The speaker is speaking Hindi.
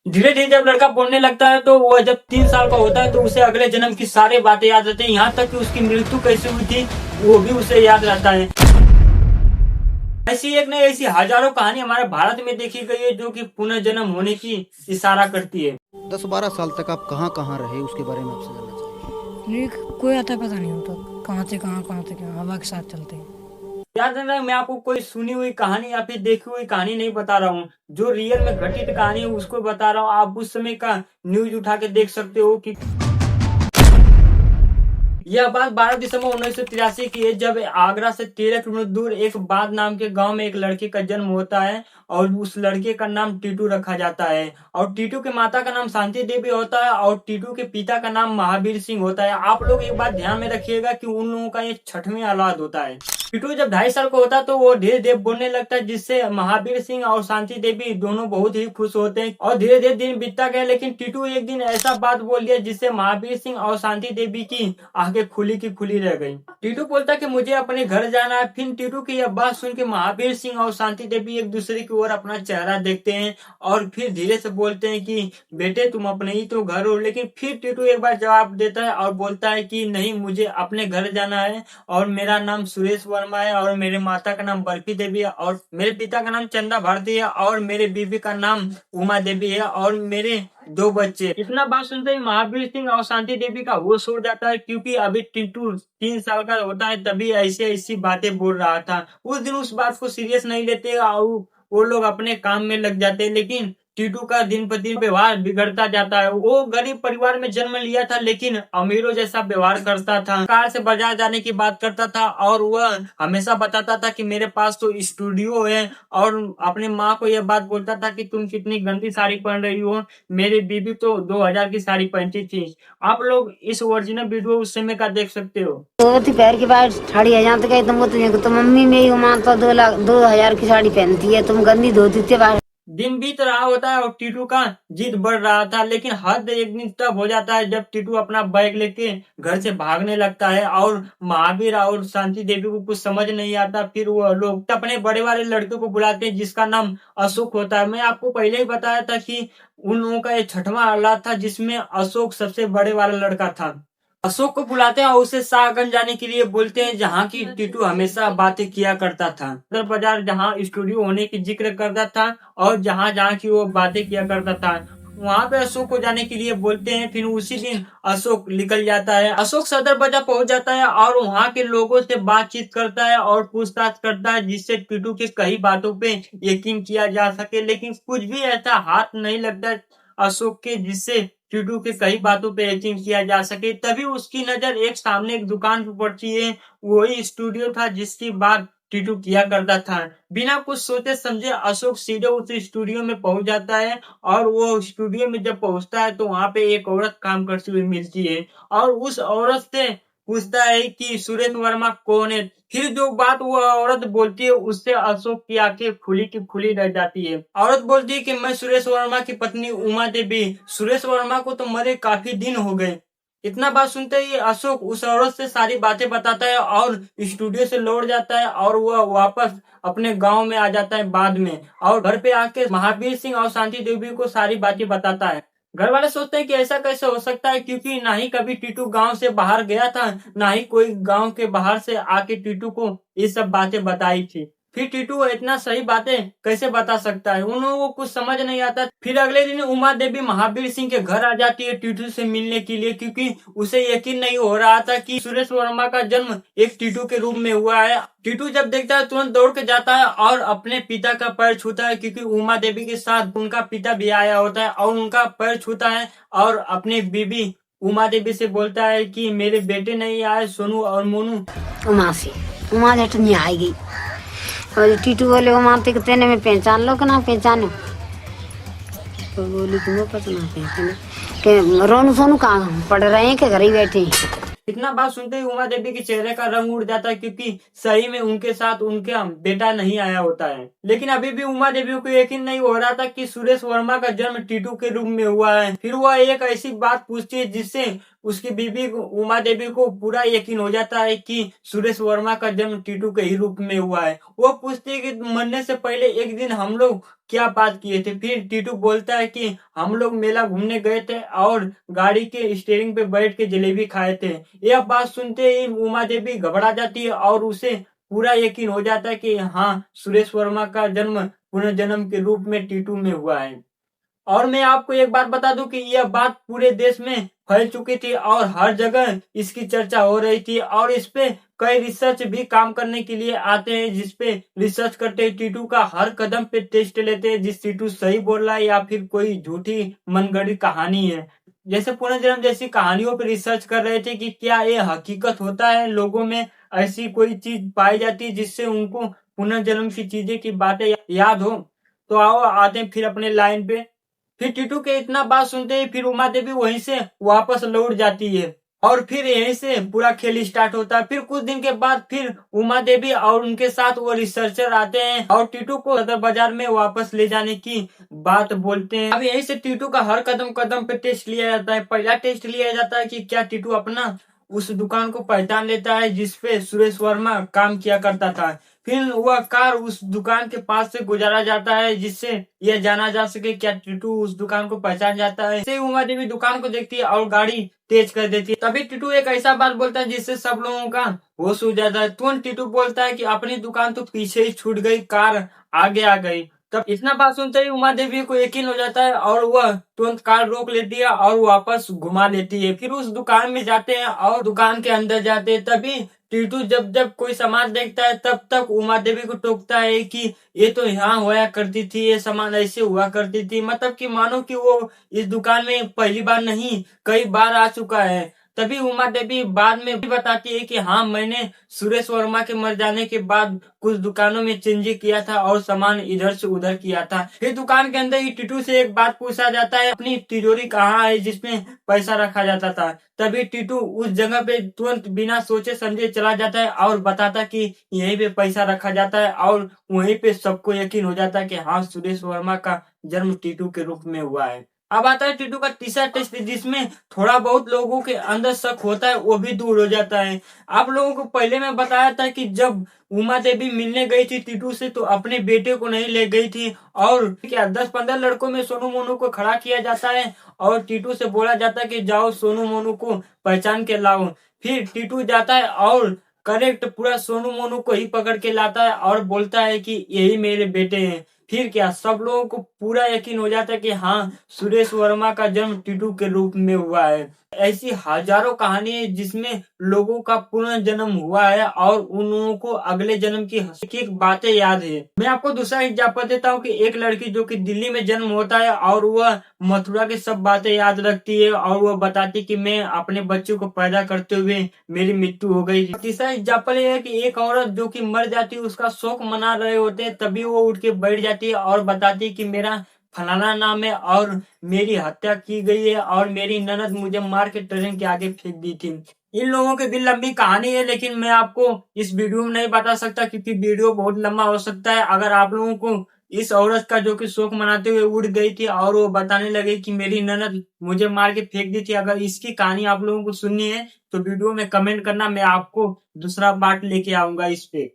धीरे धीरे जब लड़का बोलने लगता है तो वह जब 3 साल का होता है तो उसे अगले जन्म की सारी बातें याद रहती है, यहाँ तक कि उसकी मृत्यु कैसे हुई थी वो भी उसे याद रहता है। ऐसी एक नहीं ऐसी हजारों कहानी हमारे भारत में देखी गई है जो कि पुनर्जन्म होने की इशारा करती है। 10-12 साल तक आप कहाँ कहाँ रहे उसके बारे में आपसे जानना चाहेंगे। नहीं, कोई आता पता नहीं होता, कहाँ से कहाँ से कहाँ, हवा के साथ चलते हैं। याद रखना मैं आपको कोई सुनी हुई कहानी या फिर देखी हुई कहानी नहीं बता रहा हूँ, जो रियल में घटित कहानी है उसको बता रहा हूँ। आप उस समय का न्यूज उठा के देख सकते हो कि यह बात 12 दिसंबर 1983 की है, जब आगरा से 13 किलोमीटर दूर एक बाद नाम के गांव में एक लड़के का जन्म होता है और उस लड़के का नाम टीटू रखा जाता है। और टीटू के माता का नाम शांति देवी होता है और टीटू के पिता का नाम महावीर सिंह होता है। आप लोग एक बात ध्यान में रखिएगा कि उन लोगों का ये छठवीं औलाद होता है। टीटू जब 2.5 साल का होता है तो वो धीरे धीरे बोलने लगता है, जिससे महावीर सिंह और शांति देवी दोनों बहुत ही खुश होते हैं। और धीरे धीरे दिन बीतता गया, लेकिन टीटू एक दिन ऐसा बात बोल दिया जिससे महावीर सिंह और शांति देवी की आंखें खुली की खुली रह गई। टीटू बोलता कि मुझे अपने घर जाना है। फिर टीटू की यह बात सुन के महावीर सिंह और शांति देवी एक दूसरे की ओर अपना चेहरा देखते हैं और फिर धीरे से बोलते हैं कि बेटे तुम अपने ही तो घर हो। लेकिन फिर टीटू एक बार जवाब देता है और बोलता है कि नहीं, मुझे अपने घर जाना है और मेरा नाम सुरेश वर्मा है और मेरे माता का नाम बर्फी देवी है और मेरे पिता का नाम चंदा भारती है और मेरे बीबी का नाम उमा देवी है और मेरे 2 बच्चे। इतना बात सुनते ही महावीर सिंह और शांति देवी का होश उड़ जाता है, क्योंकि अभी टिंटू 3 साल का होता है तभी ऐसी ऐसी बातें बोल रहा था। उस दिन उस बात को सीरियस नहीं लेते और वो लोग अपने काम में लग जाते हैं। लेकिन टीटू का दिन पर दिन व्यवहार बिगड़ता जाता है। वो गरीब परिवार में जन्म लिया था लेकिन अमीरों जैसा व्यवहार करता था, कार से बाजार जाने की बात करता था और वह हमेशा बताता था कि मेरे पास तो स्टूडियो है और अपने माँ को यह बात बोलता था कि तुम कितनी गंदी साड़ी पहन रही हो, मेरी बीबी तो 2000 की साड़ी पहनती थी। आप लोग इस ओरिजिनल वीडियो उस समय का देख सकते हो। धोती पैर की बाहर साड़ी हजार तो कही तुम मम्मी मेरी उमान तो 2 हजार की साड़ी पहनती है, तुम गंदी धोती थी बाहर। दिन बीत रहा होता है और टीटू का जिद बढ़ रहा था, लेकिन हद एक दिन तब हो जाता है जब टीटू अपना बैग लेके घर से भागने लगता है और महावीर और शांति देवी को कुछ समझ नहीं आता। फिर वो लोग अपने बड़े वाले लड़के को बुलाते हैं जिसका नाम अशोक होता है। मैं आपको पहले ही बताया था कि उन लोगों का ये छठवां औलाद था जिसमें अशोक सबसे बड़े वाला लड़का था। अशोक को बुलाते हैं और उसे शाहगंज जाने के लिए बोलते हैं, जहाँ की टीटू हमेशा बातें किया करता था। सदर बाजार जहाँ स्टूडियो होने की जिक्र करता था और जहाँ जहाँ की वो बातें किया करता था वहाँ पे अशोक को जाने के लिए बोलते हैं। फिर उसी दिन अशोक निकल जाता है। अशोक सदर बाजार पहुंच जाता है और वहाँ के लोगों से बातचीत करता है और पूछताछ करता है, जिससे टीटू की कई बातों पे यकीन किया जा सके। लेकिन कुछ भी ऐसा हाथ नहीं लगता अशोक के जिससे टीटू के कई बातों पे यकीन किया जा सके। तभी उसकी नजर एक सामने एक दुकान पर पड़ती है। वही स्टूडियो था जिसकी बात टीटू किया करता था। बिना कुछ सोचे समझे अशोक सीधे उस स्टूडियो में पहुंच जाता है और वो स्टूडियो में जब पहुंचता है तो वहां पे एक औरत काम करती हुई मिलती है और उस औरत से पूछता है कि सुरेश वर्मा कौन है। फिर जो बात वो औरत बोलती है उससे अशोक की आंखें खुली की खुली रह जाती है। औरत बोलती है कि मैं सुरेश वर्मा की पत्नी उमा देवी, सुरेश वर्मा को तो मरे काफी दिन हो गए। इतना बात सुनते ही अशोक उस औरत से सारी बातें बताता है और स्टूडियो से लौट जाता है और वह वापस अपने गांव में आ जाता है बाद में और घर पे आके महावीर सिंह और शांति देवी को सारी बातें बताता है। घर वाले सोचते हैं कि ऐसा कैसे हो सकता है, क्योंकि ना ही कभी टीटू गांव से बाहर गया था, ना ही कोई गांव के बाहर से आके टीटू को ये सब बातें बताई थी। फिर टीटू इतना सही बातें कैसे बता सकता है, उन लोगों को कुछ समझ नहीं आता। फिर अगले दिन उमा देवी महावीर सिंह के घर आ जाती है टीटू से मिलने के लिए, क्योंकि उसे यकीन नहीं हो रहा था कि सुरेश वर्मा का जन्म एक टीटू के रूप में हुआ है। टीटू जब देखता है तुरंत दौड़ के जाता है और अपने पिता का पैर छूता है, क्योंकि उमा देवी के साथ उनका पिता भी आया होता है और उनका पैर छूता है और अपनी बीबी उमा देवी से बोलता है कि मेरे बेटे नहीं आए सोनू और मोनू। उमा से उमा झट नहीं आएगी और टीटू बोले उमा ते तेने में पहचान लो कि ना पहचानो, तो बोली तुम्हें पता ना पहचानो के रोनू सोनू कहाँ पढ़ रहे हैं कि घर ही बैठे हैं। इतना बात सुनते ही उमा देवी के चेहरे का रंग उड़ जाता है, क्योंकि सही में उनके साथ उनका बेटा नहीं आया होता है। लेकिन अभी भी उमा देवी को यकीन नहीं हो रहा था कि सुरेश वर्मा का जन्म टीटू के रूप में हुआ है। फिर वह एक ऐसी बात पूछती है जिससे उसकी बीबी उमा देवी को पूरा यकीन हो जाता है कि सुरेश वर्मा का जन्म टीटू के ही रूप में हुआ है। वो पूछती है कि मरने से पहले एक दिन हम लोग क्या बात किए थे। फिर टीटू बोलता है कि हम लोग मेला घूमने गए थे और गाड़ी के स्टीयरिंग पे बैठ के जलेबी खाए थे। यह बात सुनते ही उमा देवी घबरा जाती है और उसे पूरा यकीन हो जाता है कि हाँ, सुरेश वर्मा का जन्म पुनर्जन्म के रूप में टीटू में हुआ है। और मैं आपको एक बात बता दूं कि यह बात पूरे देश में फैल चुकी थी और हर जगह इसकी चर्चा हो रही थी और इस पे कई रिसर्च भी काम करने के लिए आते हैं, जिसपे रिसर्च करते हैं, टीटू का हर कदम पे टेस्ट लेते हैं, जिस टीटू सही बोल रहा है या फिर कोई झूठी मनगढ़ंत कहानी है। जैसे पुनर्जन्म जैसी कहानियों पर रिसर्च कर रहे थे कि क्या ये हकीकत होता है, लोगों में ऐसी कोई चीज पाई जाती है जिससे उनको पुनर्जन्म की चीजें की बातें याद हो। तो आओ आते हैं फिर अपने लाइन पे। फिर टीटू के इतना बात सुनते ही फिर उमा देवी वहीं से वापस लौट जाती है और फिर यहीं से पूरा खेल स्टार्ट होता है। फिर कुछ दिन के बाद फिर उमा देवी और उनके साथ वो रिसर्चर आते हैं और टीटू को सदर बाजार में वापस ले जाने की बात बोलते हैं। अब यहीं से टीटू का हर कदम कदम पे टेस्ट लिया जाता है। पहला टेस्ट लिया जाता है कि क्या टीटू अपना उस दुकान को पहचान लेता है जिसपे सुरेश वर्मा काम किया करता था। फिर वह कार उस दुकान के पास से गुजारा जाता है जिससे यह जाना जा सके क्या टीटू उस दुकान को पहचान जाता है। से उमा देवी दुकान को देखती है और गाड़ी तेज कर देती है। तभी टीटू एक ऐसा बात बोलता है जिससे सब लोगों का होश उड़ जाता है। तुरंत टीटू बोलता है कि अपनी दुकान तो पीछे ही छूट गई, कार आगे आ गई। तब इतना बात सुनते ही उमा देवी को यकीन हो जाता है और वह तुरंत कार रोक लेती है और वापस घुमा लेती है। फिर उस दुकान में जाते हैं और दुकान के अंदर जाते हैं। तभी टीटू जब जब कोई सामान देखता है तब तक उमा देवी को टोकता है कि ये तो यहाँ हुआ करती थी, ये सामान ऐसे हुआ करती थी। मतलब कि मानो कि वो इस दुकान में पहली बार नहीं कई बार आ चुका है। तभी उमा देवी बाद में भी बताती है कि हाँ, मैंने सुरेश वर्मा के मर जाने के बाद कुछ दुकानों में चेंजिंग किया था और सामान इधर से उधर किया था। फिर दुकान के अंदर ही टीटू से एक बात पूछा जाता है, अपनी तिजोरी कहाँ है जिसमें पैसा रखा जाता था। तभी टीटू उस जगह पे तुरंत बिना सोचे समझे चला जाता है और बताता कि यहीं पे पैसा रखा जाता है और वहीं पे सबको यकीन हो जाता है कि हाँ, सुरेश वर्मा का जन्म टीटू के रूप में हुआ है। अब आता है टीटू का तीसरा टेस्ट जिसमें थोड़ा बहुत लोगों के अंदर शक होता है वो भी दूर हो जाता है। आप लोगों को पहले मैं बताया था कि जब उमा देवी मिलने गई थी टीटू से तो अपने बेटे को नहीं ले गई थी और क्या 10-15 लड़कों में सोनू मोनू को खड़ा किया जाता है और टीटू से बोला जाता है कि जाओ सोनू मोनू को पहचान के लाओ। फिर टीटू जाता है और करेक्ट पूरा सोनू मोनू को ही पकड़ के लाता है और बोलता है कि यही मेरे बेटे हैं। फिर क्या सब लोगों को पूरा यकीन हो जाता है कि हाँ, सुरेश वर्मा का जन्म टीटू के रूप में हुआ है। ऐसी हजारों कहानी है जिसमें लोगों का पुनर्जन्म हुआ है और उन लोगों को अगले जन्म की एक बातें याद है। मैं आपको दूसरा एग्जांपल देता हूँ कि एक लड़की जो कि दिल्ली में जन्म होता है और वह मथुरा की सब बातें याद रखती है और वह बताती कि मैं अपने बच्चों को पैदा करते हुए मेरी मृत्यु हो गई। तीसरा एग्जांपल ये है कि एक औरत जो कि मर जाती है उसका शोक मना रहे होते हैं, तभी वो उठ के बैठ जाती है और बताती है कि मेरा फलाना नाम है और मेरी हत्या की गई है और मेरी ननद मुझे मार के ट्रेन के आगे फेंक दी थी। इन लोगों की भी लंबी कहानी है लेकिन मैं आपको इस वीडियो में नहीं बता सकता क्योंकि वीडियो बहुत लंबा हो सकता है। अगर आप लोगों को इस औरत का जो कि शोक मनाते हुए उड़ गई थी और वो बताने लगे कि मेरी ननद मुझे मार के फेंक दी थी, अगर इसकी कहानी आप लोगों को सुननी है तो वीडियो में कमेंट करना, मैं आपको दूसरा पार्ट लेके आऊंगा इस पे।